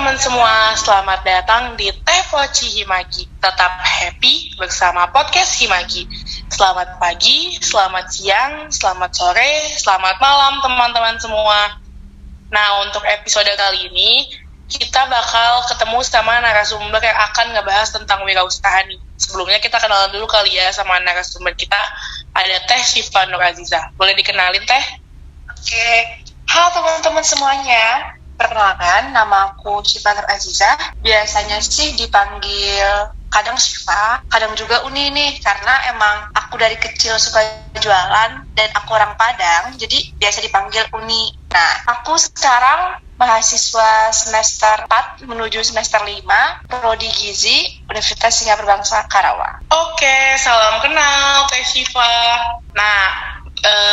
teman-teman semua, selamat datang di Teh Poci Himagi. Tetap happy bersama podcast Himagi. Selamat pagi, selamat siang, selamat sore, selamat malam teman-teman semua. Nah, untuk episode kali ini, kita bakal ketemu sama narasumber yang akan ngebahas tentang wirausaha nih. Sebelumnya kita kenalan dulu kali ya sama narasumber kita. Ada Teh Syifa Nur Aziza. Boleh dikenalin, Teh? Oke. Halo teman-teman semuanya. Perkenalkan, nama aku Syifa Nur Aziza. Biasanya sih dipanggil kadang Syifa, kadang juga Uni nih, karena emang aku dari kecil suka jualan dan aku orang Padang, jadi biasa dipanggil Uni. Nah, aku sekarang mahasiswa semester 4 menuju semester 5, Prodi Gizi, Universitas Singapura Bangsa Karawang. Oke, salam kenal Teh Syifa. Nah,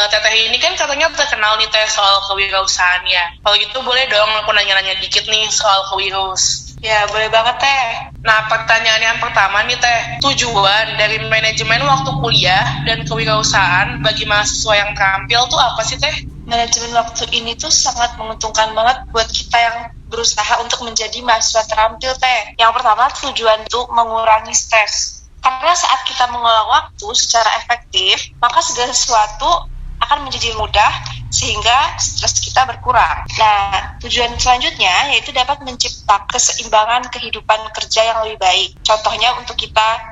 Teteh ini kan katanya terkenal nih Teh soal kewirausahaannya. Kalau gitu boleh dong aku nanya-nanya dikit nih soal kewiraus. Ya, boleh banget Teh. Nah, pertanyaan yang pertama nih Teh, tujuan dari manajemen waktu kuliah dan kewirausahaan bagi mahasiswa yang terampil tuh apa sih Teh? Manajemen waktu ini tuh sangat menguntungkan banget buat kita yang berusaha untuk menjadi mahasiswa terampil Teh. Yang pertama, tujuan itu mengurangi stres. Karena saat kita mengelola waktu secara efektif, maka segala sesuatu akan menjadi mudah sehingga stres kita berkurang. Nah, tujuan selanjutnya yaitu dapat menciptakan keseimbangan kehidupan kerja yang lebih baik. Contohnya untuk kita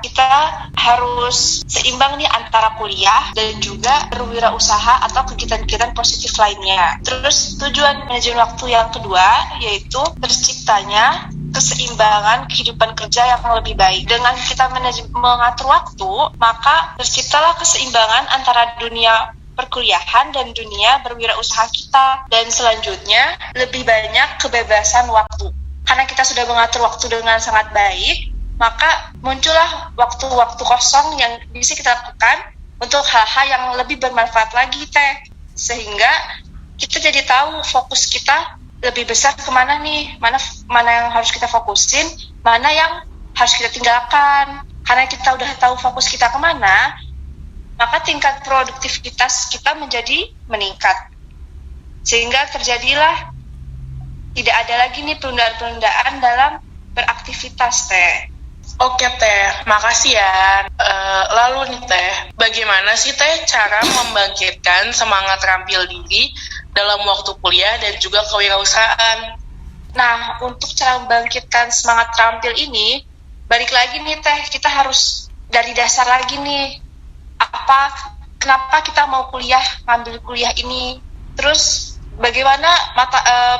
harus seimbang nih antara kuliah dan juga berwirausaha atau kegiatan-kegiatan positif lainnya. Terus tujuan manajemen waktu yang kedua yaitu terciptanya keseimbangan kehidupan kerja yang lebih baik. Dengan kita mengatur waktu, maka terciptalah keseimbangan antara dunia perkuliahan dan dunia berwirausaha kita. Dan selanjutnya, lebih banyak kebebasan waktu. Karena kita sudah mengatur waktu dengan sangat baik, maka muncullah waktu-waktu kosong yang bisa kita lakukan untuk hal-hal yang lebih bermanfaat lagi, Teh. Sehingga kita jadi tahu fokus kita lebih besar kemana nih, mana yang harus kita fokusin, mana yang harus kita tinggalkan. Karena kita udah tahu fokus kita kemana, maka tingkat produktivitas kita menjadi meningkat. Sehingga terjadilah tidak ada lagi nih penundaan-penundaan dalam beraktivitas, Teh. Oke Teh, makasih ya. Lalu nih Teh, bagaimana sih Teh cara membangkitkan semangat terampil diri dalam waktu kuliah dan juga kewirausahaan? Nah, untuk cara membangkitkan semangat terampil ini, balik lagi nih Teh, kita harus dari dasar lagi nih. Kenapa kita mau ngambil kuliah ini? Terus bagaimana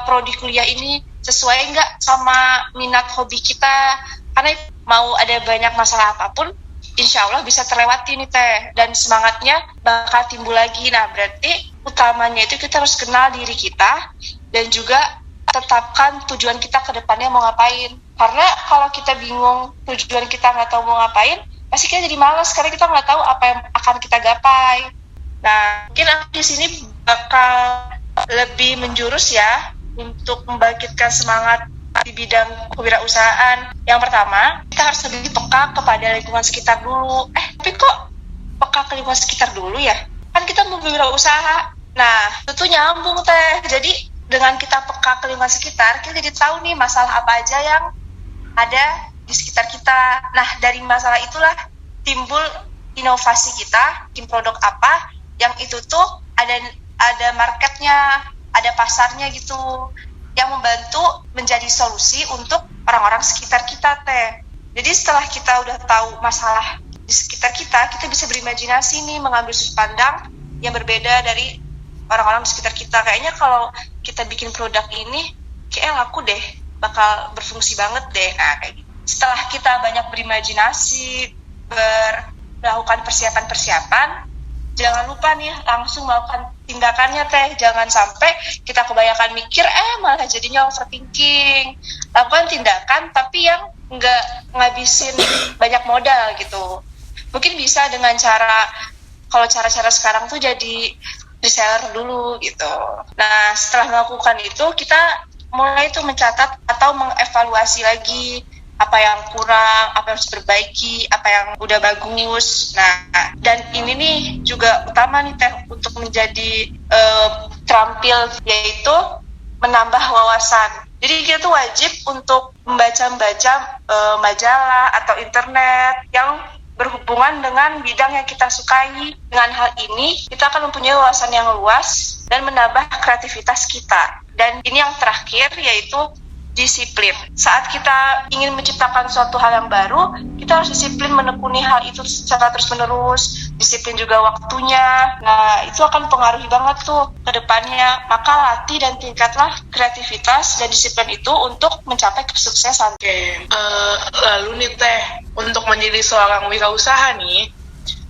prodi kuliah ini sesuai nggak sama minat hobi kita? Karena mau ada banyak masalah apapun, insya Allah bisa terlewati nih Teh, dan semangatnya bakal timbul lagi. Nah, berarti utamanya itu kita harus kenal diri kita dan juga tetapkan tujuan kita ke depannya mau ngapain. Karena kalau kita bingung tujuan kita nggak tahu mau ngapain, pasti kita jadi malas karena kita nggak tahu apa yang akan kita gapai. Nah, mungkin aku di sini bakal lebih menjurus ya untuk membangkitkan semangat di bidang kewirausahaan. Yang pertama, kita harus lebih peka kepada lingkungan sekitar dulu. Tapi kok peka ke lingkungan sekitar dulu ya? Kan kita mau berwirausaha. Nah, tentu nyambung Teh. Jadi dengan kita peka ke lingkungan sekitar, kita jadi tahu nih masalah apa aja yang ada di sekitar kita. Nah, dari masalah itulah timbul inovasi kita, bikin produk apa yang itu tuh ada marketnya, ada pasarnya gitu, yang membantu menjadi solusi untuk orang-orang sekitar kita, Teh. Jadi setelah kita udah tahu masalah di sekitar kita, kita bisa berimajinasi nih, mengambil sudut pandang yang berbeda dari orang-orang di sekitar kita. Kayaknya kalau kita bikin produk ini, kayaknya laku deh, bakal berfungsi banget deh. Nah, kayak gitu. Setelah kita banyak berimajinasi, melakukan persiapan-persiapan, jangan lupa nih langsung melakukan tindakannya Teh. Jangan sampai kita kebanyakan mikir malah jadinya overthinking. Lakukan tindakan tapi yang nggak ngabisin banyak modal gitu. Mungkin bisa dengan kalau cara-cara sekarang tuh jadi reseller dulu gitu. Nah, setelah melakukan itu kita mulai tuh mencatat atau mengevaluasi lagi apa yang kurang, apa yang harus diperbaiki, apa yang udah bagus. Nah, dan ini nih juga utama nih Teh untuk menjadi terampil, yaitu menambah wawasan. Jadi kita tuh wajib untuk membaca majalah atau internet yang berhubungan dengan bidang yang kita sukai. Dengan hal ini, kita akan mempunyai wawasan yang luas dan menambah kreativitas kita. Dan ini yang terakhir, yaitu disiplin. Saat kita ingin menciptakan suatu hal yang baru, kita harus disiplin menekuni hal itu secara terus-menerus, disiplin juga waktunya. Nah, itu akan pengaruhi banget tuh ke depannya. Maka latih dan tingkatlah kreativitas dan disiplin itu untuk mencapai kesuksesan. Lalu nih Teh, untuk menjadi seorang wirausaha nih,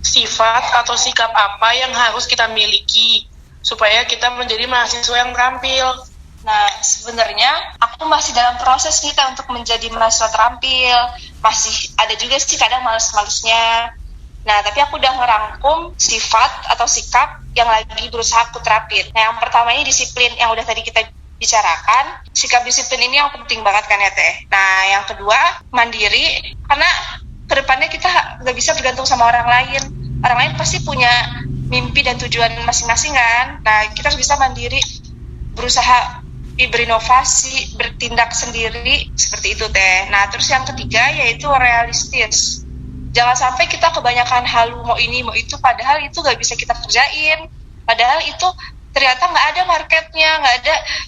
sifat atau sikap apa yang harus kita miliki supaya kita menjadi mahasiswa yang terampil? Nah, sebenarnya aku masih dalam proses nih untuk menjadi mahasiswa terampil. Masih ada juga sih kadang males-malesnya. Nah, tapi aku udah ngerangkum sifat atau sikap yang lagi berusaha aku terapin. Nah, yang pertama ini disiplin, yang udah tadi kita bicarakan. Sikap disiplin ini yang penting banget kan ya Teh. Nah, yang kedua, mandiri. Karena kedepannya kita nggak bisa bergantung sama orang lain. Orang lain pasti punya mimpi dan tujuan masing-masing kan. Nah, kita harus bisa mandiri, berusaha berinovasi, bertindak sendiri, seperti itu Teh. Nah, terus yang ketiga yaitu realistis. Jangan sampai kita kebanyakan halu, mau ini, mau itu, padahal itu nggak bisa kita kerjain. Padahal itu ternyata nggak ada marketnya,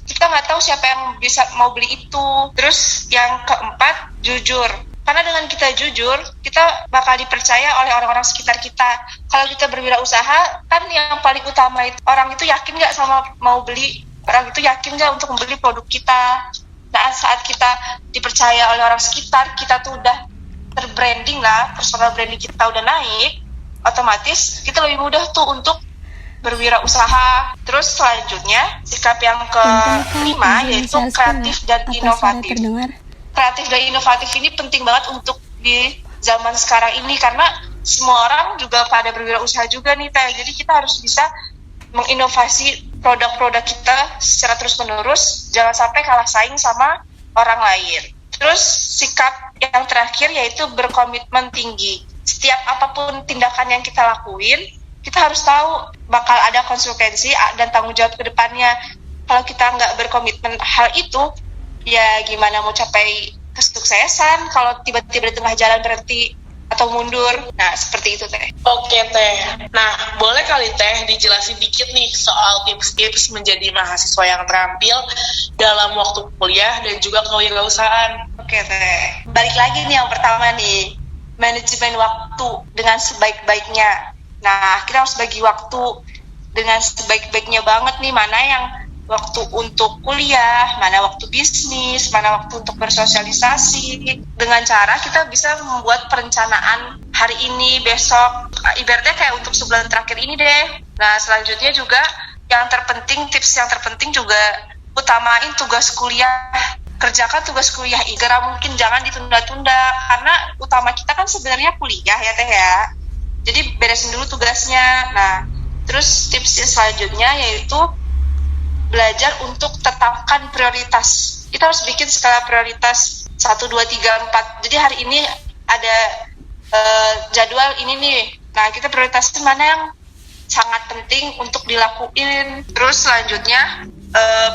kita nggak tahu siapa yang bisa mau beli itu. Terus yang keempat, jujur. Karena dengan kita jujur, kita bakal dipercaya oleh orang-orang sekitar kita. Kalau kita berwirausaha, kan yang paling utama itu, orang itu yakin nggak sama mau beli, orang itu yakin nggak untuk membeli produk kita. Nah, saat kita dipercaya oleh orang sekitar, kita tuh udah terbranding lah, personal branding kita udah naik, otomatis kita lebih mudah tuh untuk berwirausaha. Terus selanjutnya, sikap yang kelima yaitu kreatif dan inovatif. Kreatif dan inovatif ini penting banget untuk di zaman sekarang ini, karena semua orang juga pada berwirausaha juga nih Teh. Jadi kita harus bisa menginovasi produk-produk kita secara terus-menerus, jangan sampai kalah saing sama orang lain. Terus sikap yang terakhir yaitu berkomitmen tinggi. Setiap apapun tindakan yang kita lakuin, kita harus tahu bakal ada konsekuensi dan tanggung jawab ke depannya. Kalau kita nggak berkomitmen hal itu, ya gimana mau capai kesuksesan kalau tiba-tiba di tengah jalan berhenti atau mundur. Nah, seperti itu Teh. Oke Teh. Nah, boleh kali Teh dijelasin dikit nih soal tips-tips menjadi mahasiswa yang terampil dalam waktu kuliah dan juga kewirausahaan. Oke Teh. Balik lagi nih yang pertama nih, manajemen waktu dengan sebaik-baiknya. Nah, kita harus bagi waktu dengan sebaik-baiknya banget nih, mana yang waktu untuk kuliah, mana waktu bisnis, mana waktu untuk bersosialisasi. Dengan cara kita bisa membuat perencanaan hari ini, besok, ibaratnya kayak untuk sebulan terakhir ini deh. Nah, selanjutnya juga tips yang terpenting juga utamain tugas kuliah. Kerjakan tugas kuliah segera mungkin, jangan ditunda-tunda, karena utama kita kan sebenarnya kuliah ya Teh ya. Jadi beresin dulu tugasnya. Nah, terus tips yang selanjutnya yaitu belajar untuk tetapkan prioritas. Kita harus bikin skala prioritas 1, 2, 3, 4. Jadi hari ini ada jadwal ini nih. Nah, kita prioritasin mana yang sangat penting untuk dilakuin. Terus selanjutnya,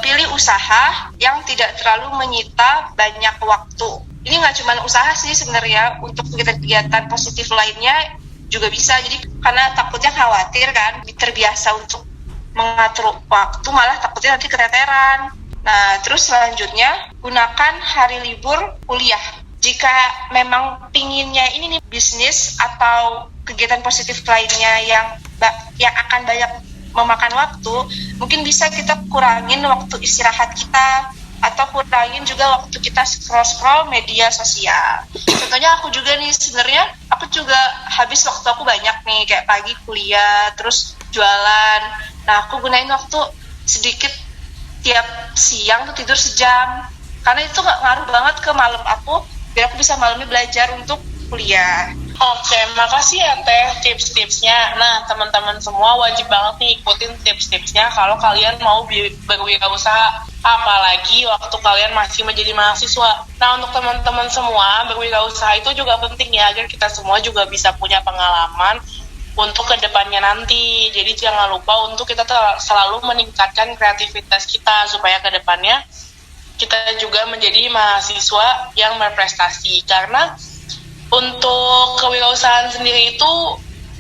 pilih usaha yang tidak terlalu menyita banyak waktu. Ini nggak cuma usaha sih sebenarnya, untuk kegiatan-kegiatan positif lainnya juga bisa. Jadi karena takutnya khawatir kan, terbiasa untuk mengatur waktu, malah takutnya nanti keteteran. Nah, terus selanjutnya, gunakan hari libur kuliah. Jika memang pinginnya ini nih bisnis atau kegiatan positif lainnya yang akan banyak memakan waktu, mungkin bisa kita kurangin waktu istirahat kita, atau kurangin juga waktu kita scroll media sosial. Contohnya aku juga nih, sebenarnya aku juga habis waktu aku banyak nih, kayak pagi kuliah, terus jualan. Nah, aku gunain waktu sedikit tiap siang tuh tidur sejam, karena itu nggak ngaruh banget ke malam aku, biar aku bisa malamnya belajar untuk kuliah. Oke, makasih ya Teh tips-tipsnya. Nah, teman-teman semua wajib banget nih ikutin tips-tipsnya kalau kalian mau berwirausaha, apalagi waktu kalian masih menjadi mahasiswa. Nah, untuk teman-teman semua, berwirausaha itu juga penting ya, agar kita semua juga bisa punya pengalaman untuk kedepannya nanti. Jadi jangan lupa untuk kita selalu meningkatkan kreativitas kita supaya kedepannya kita juga menjadi mahasiswa yang berprestasi. Karena untuk kewirausahaan sendiri itu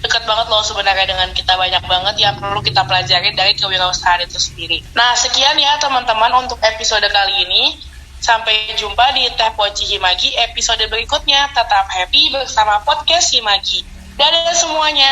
dekat banget loh sebenarnya dengan kita, banyak banget yang perlu kita pelajari dari kewirausahaan itu sendiri. Nah, sekian ya teman-teman untuk episode kali ini. Sampai jumpa di Teh Poci Himagi episode berikutnya. Tetap happy bersama podcast Himagi. Dadah semuanya.